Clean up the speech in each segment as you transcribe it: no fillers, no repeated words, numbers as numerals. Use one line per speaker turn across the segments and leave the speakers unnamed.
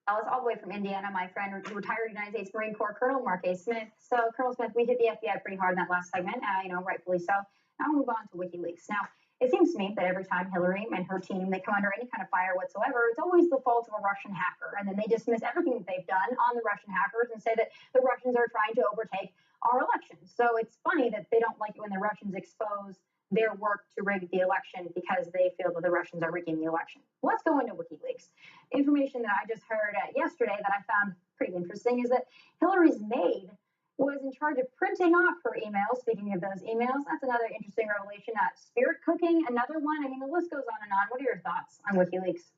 Dallas, all the way from Indiana, my friend, retired United States Marine Corps Colonel Mark A. Smith. So, Colonel Smith, we hit the FBI pretty hard in that last segment, rightfully so. Now we'll move on to WikiLeaks. Now, it seems to me that every time Hillary and her team, they come under any kind of fire whatsoever, it's always the fault of a Russian hacker. And then they dismiss everything that they've done on the Russian hackers and say that the Russians are trying to overtake our elections. So it's funny that they don't like it when the Russians expose their work to rig the election because they feel that the Russians are rigging the election. Let's go into WikiLeaks. Information that I just heard yesterday that I found pretty interesting is that Hillary's maid was in charge of printing off her emails. Speaking of those emails, that's another interesting revelation. Spirit cooking, another one. I mean, the list goes on and on. What are your thoughts on WikiLeaks?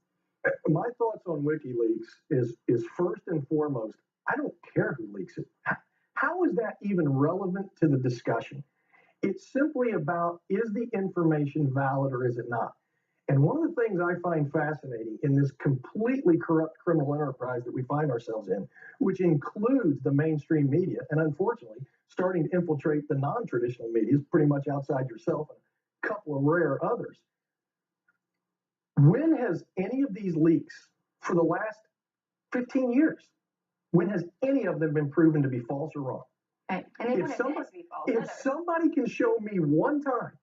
My thoughts on WikiLeaks is first and foremost, I don't care who leaks it. How is that even relevant to the discussion? It's simply about, is the information valid or is it not? And one of the things I find fascinating in this completely corrupt criminal enterprise that we find ourselves in, which includes the mainstream media, and unfortunately starting to infiltrate the non-traditional media, is pretty much outside yourself and a couple of rare others. When has any of these leaks for the last 15 years, when has any of them been proven to be false or wrong?
Right. And they
if somebody can show me one time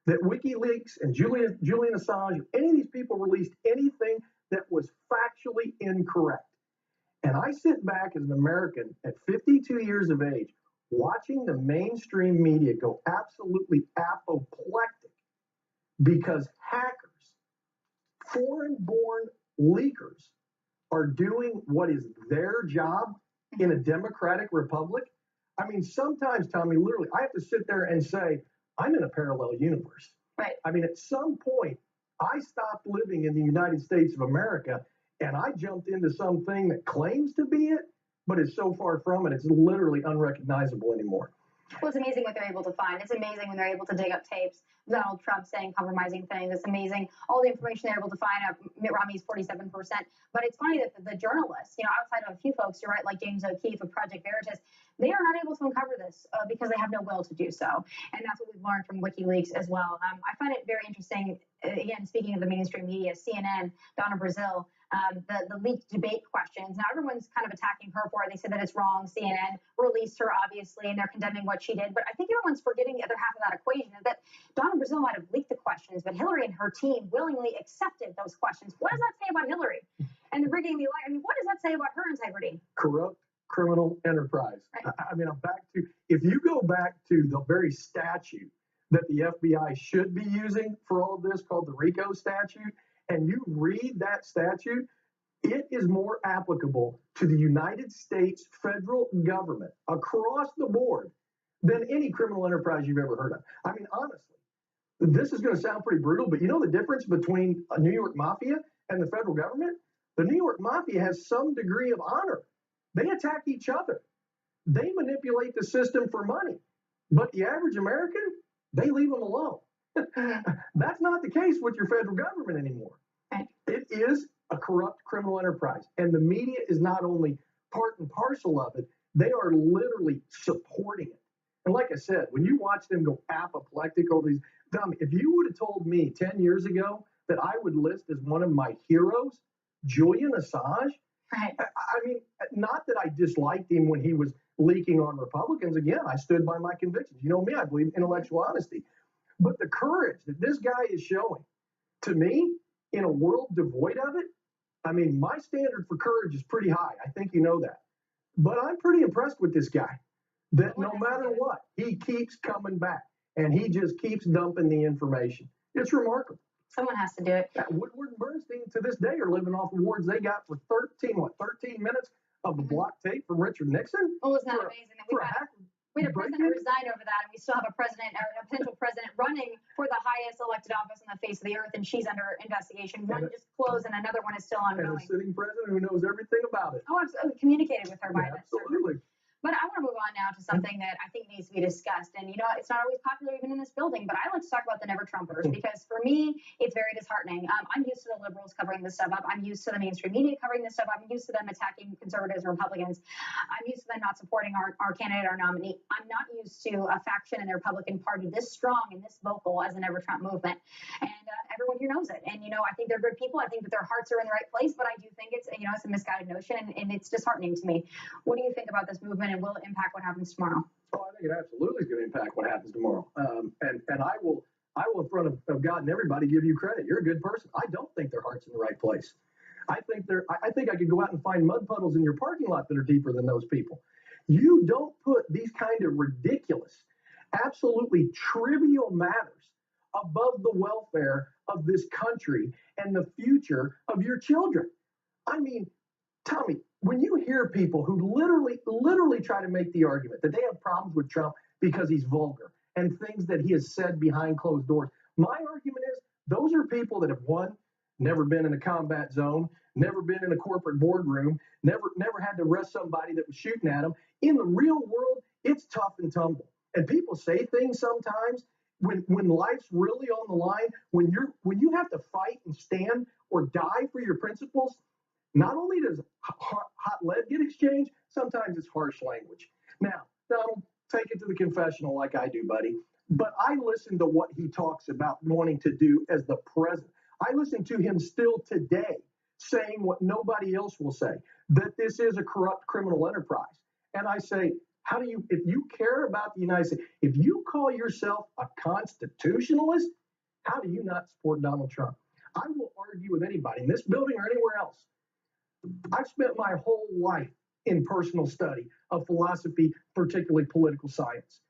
that WikiLeaks and Julian Assange, any of these people released anything that was factually incorrect, and I sit back as an American at 52 years of age, watching the mainstream media go absolutely apoplectic because hackers, foreign-born leakers, are doing what is their job in a democratic republic. I mean, sometimes, Tommy, literally, I have to sit there and say, I'm in a parallel universe.
Right.
I mean, at some point, I stopped living in the United States of America, and I jumped into something that claims to be it, but is so far from it, it's literally unrecognizable anymore.
Well, it's amazing what they're able to find. It's amazing when they're able to dig up tapes, Donald Trump saying compromising things. It's amazing all the information they're able to find of Mitt Romney's 47%. But it's funny that the journalists, outside of a few folks, you're right, like James O'Keefe of Project Veritas, they are not able to uncover this because they have no will to do so. And that's what we've learned from WikiLeaks as well. I find it very interesting, again, speaking of the mainstream media, CNN, Donna Brazile, the leaked debate questions. Now, everyone's kind of attacking her for it. They said that it's wrong. CNN released her, obviously, and they're condemning what she did. But I think everyone's forgetting the other half of that equation is that Donna Brazile might have leaked the questions, but Hillary and her team willingly accepted those questions. What does that say about Hillary and rigging the election? I mean, what does that say about her integrity?
Corrupt criminal enterprise. Right. I mean, if you go back to the very statute that the FBI should be using for all of this, called the RICO statute, and you read that statute, it is more applicable to the United States federal government across the board than any criminal enterprise you've ever heard of. I mean, honestly, this is going to sound pretty brutal, but you know the difference between a New York mafia and the federal government? The New York mafia has some degree of honor. They attack each other. They manipulate the system for money. But the average American, they leave them alone. That's not the case with your federal government anymore. It is a corrupt criminal enterprise. And the media is not only part and parcel of it, they are literally supporting it. And like I said, when you watch them go apoplectic over these, Tommy, if you would have told me 10 years ago that I would list as one of my heroes, Julian Assange,
right.
I mean, not that I disliked him when he was leaking on Republicans. Again, I stood by my convictions. You know me, I believe in intellectual honesty. But the courage that this guy is showing, to me, in a world devoid of it, I mean, my standard for courage is pretty high. I think you know that. But I'm pretty impressed with this guy, that no matter what, he keeps coming back, and he just keeps dumping the information. It's remarkable.
Someone has to do it.
Woodward and Bernstein to this day are living off awards they got for 13 minutes of the block tape from Richard Nixon.
Oh, isn't that amazing that we had a president resign over that, and we still have a potential president running for the highest elected office on the face of the earth, and she's under investigation. One just closed, and another one is still ongoing.
And a sitting president who knows everything about it.
Oh, absolutely. Communicated with her by this.
Absolutely.
But I want to move on now to something that I think needs to be discussed. And, it's not always popular even in this building, but I like to talk about the Never Trumpers because for me, it's very disheartening. I'm used to the liberals covering this stuff up. I'm used to the mainstream media covering this stuff. I'm used to them attacking conservatives and Republicans. I'm used to them not supporting our candidate, our nominee. I'm not used to a faction in the Republican Party this strong and this vocal as the Never Trump movement. And everyone here knows it. And, I think they're good people. I think that their hearts are in the right place, but I do think it's a misguided notion and it's disheartening to me. What do you think about this movement and will it impact what happens tomorrow?
Oh, I think it absolutely is going to impact what happens tomorrow. And I will in front of God and everybody give you credit. You're a good person. I don't think their heart's in the right place. I think I could go out and find mud puddles in your parking lot that are deeper than those people. You don't put these kind of ridiculous, absolutely trivial matters above the welfare of this country and the future of your children. I mean, Tommy, when you hear people who literally try to make the argument that they have problems with Trump because he's vulgar and things that he has said behind closed doors, my argument is those are people that have, one, never been in a combat zone, never been in a corporate boardroom, never had to arrest somebody that was shooting at them. In the real world, it's tough and tumble. And people say things sometimes when life's really on the line, when you have to fight and stand or die for your principles. Not only does hot lead get exchanged, sometimes it's harsh language. Now, Donald, take it to the confessional like I do, buddy. But I listen to what he talks about wanting to do as the president. I listen to him still today saying what nobody else will say, that this is a corrupt criminal enterprise. And I say, if you care about the United States, if you call yourself a constitutionalist, how do you not support Donald Trump? I will argue with anybody in this building or anywhere else. I've spent my whole life in personal study of philosophy, particularly political science.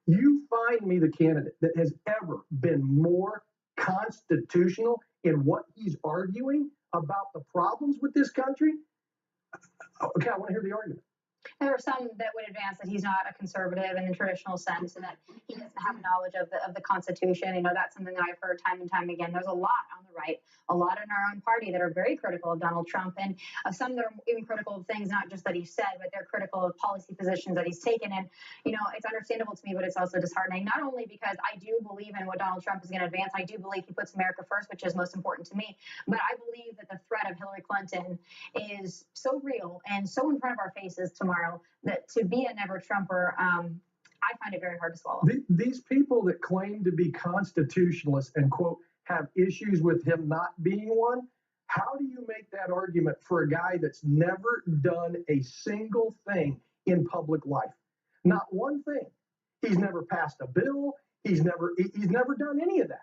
You find me the candidate that has ever been more constitutional in what he's arguing about the problems with this country? Okay, I want to hear the argument.
There are some that would advance that he's not a conservative in the traditional sense and that he doesn't have knowledge of the Constitution. That's something that I've heard time and time again. There's a lot on the right, a lot in our own party that are very critical of Donald Trump and some that are even critical of things, not just that he said, but they're critical of policy positions that he's taken. And, it's understandable to me, but it's also disheartening, not only because I do believe in what Donald Trump is going to advance. I do believe he puts America first, which is most important to me. But I believe that the threat of Hillary Clinton is so real and so in front of our faces tomorrow that to be a Never Trumper, I find it very hard to swallow.
These people that claim to be constitutionalists and, quote, have issues with him not being one, how do you make that argument for a guy that's never done a single thing in public life? Not one thing. He's never passed a bill. He's never done any of that.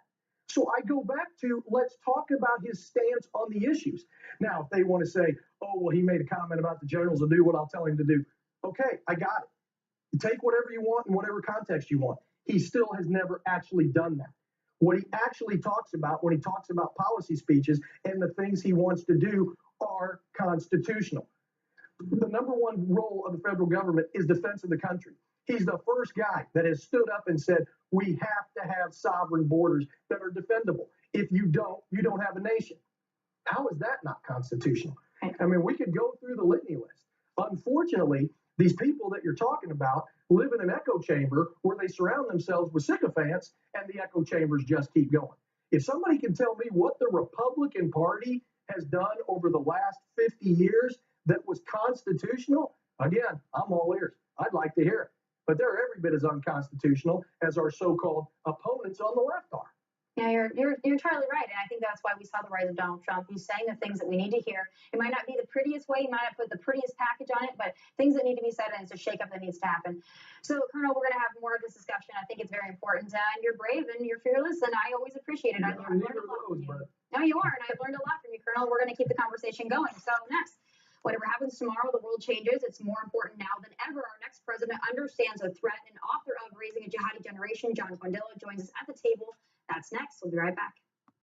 So I go back to, let's talk about his stance on the issues. Now, if they want to say, oh, well, he made a comment about the generals will do what I'll tell him to do. Okay, I got it. You take whatever you want in whatever context you want. He still has never actually done that. What he actually talks about when he talks about policy speeches and the things he wants to do are constitutional. The number one role of the federal government is defense of the country. He's the first guy that has stood up and said, we have to have sovereign borders that are defendable. If you don't have a nation. How is that not constitutional? I mean, we could go through the litany list. Unfortunately, these people that you're talking about live in an echo chamber where they surround themselves with sycophants and the echo chambers just keep going. If somebody can tell me what the Republican Party has done over the last 50 years that was constitutional, again, I'm all ears. I'd like to hear it. But they're every bit as unconstitutional as our so-called opponents on the left are.
Yeah, you're entirely right. And I think that's why we saw the rise of Donald Trump. He's saying the things that we need to hear. It might not be the prettiest way, he might not put the prettiest package on it, but things that need to be said, and it's a shakeup that needs to happen. So, Colonel, we're going to have more of this discussion. I think it's very important. And you're brave and you're fearless, and I always appreciate it. I've learned a lot from you. No, you are, and I've learned a lot from you, Colonel. We're going to keep the conversation going. So, next. Whatever happens tomorrow, the world changes. It's more important now than ever. Our next president understands the threat and author of Raising a Jihadi Generation, John Quindilla, joins us at the table. That's next. We'll be right back.